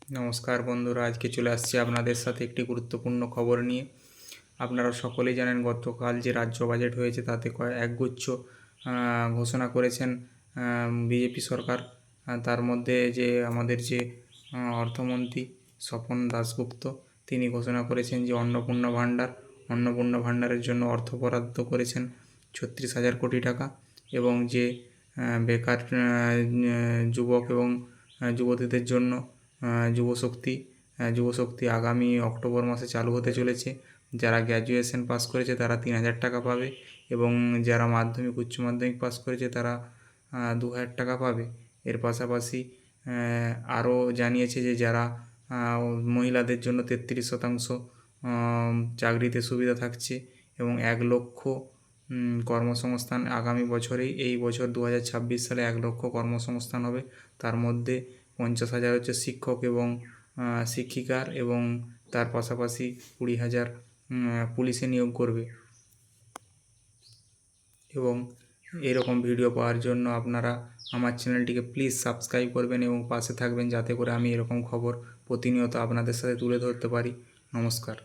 নমস্কার বন্ধুরা, আজকে চলে আসছি আপনাদের সাথে একটি গুরুত্বপূর্ণ খবর নিয়ে। আপনারা সকলেই জানেন গতকাল যে রাজ্য বাজেট হয়েছে তাতে একগুচ্ছ ঘোষণা করেছেন বিজেপি সরকার। তার মধ্যে যে আমাদের যে অর্থমন্ত্রী স্বপন দাশগুপ্ত তিনি ঘোষণা করেছেন যে অন্নপূর্ণা ভাণ্ডারের জন্য অর্থ বরাদ্দ করেছেন 36,000 কোটি টাকা। এবং যে বেকার যুবক এবং যুবতীদের জন্য যুবশক্তি আগামী অক্টোবর মাসে চালু হতে চলেছে। যারা গ্র্যাজুয়েশন পাস করেছে তারা 3,000 টাকা পাবে এবং যারা মাধ্যমিক উচ্চ মাধ্যমিক পাস করেছে তারা 2,000 টাকা পাবে। এর পাশাপাশি আরও জানিয়েছে যে যারা মহিলাদের জন্য 33% চাকরিতে সুবিধা থাকছে এবং 1 লক্ষ কর্মসংস্থান আগামী বছরেই, এই বছর 2026 সালে 1 লক্ষ কর্মসংস্থান হবে। তার মধ্যে 50,000 হচ্ছে শিক্ষক এবং শিক্ষিকার এবং তার পাশাপাশি 20,000 পুলিশে নিয়োগ করবে। এবং এরকম ভিডিও পাওয়ার জন্য আপনারা আমার চ্যানেলটিকে প্লিজ সাবস্ক্রাইব করবেন এবং পাশে থাকবেন যাতে করে আমি এরকম খবর প্রতিনিয়ত আপনাদের সাথে তুলে ধরতে পারি। নমস্কার।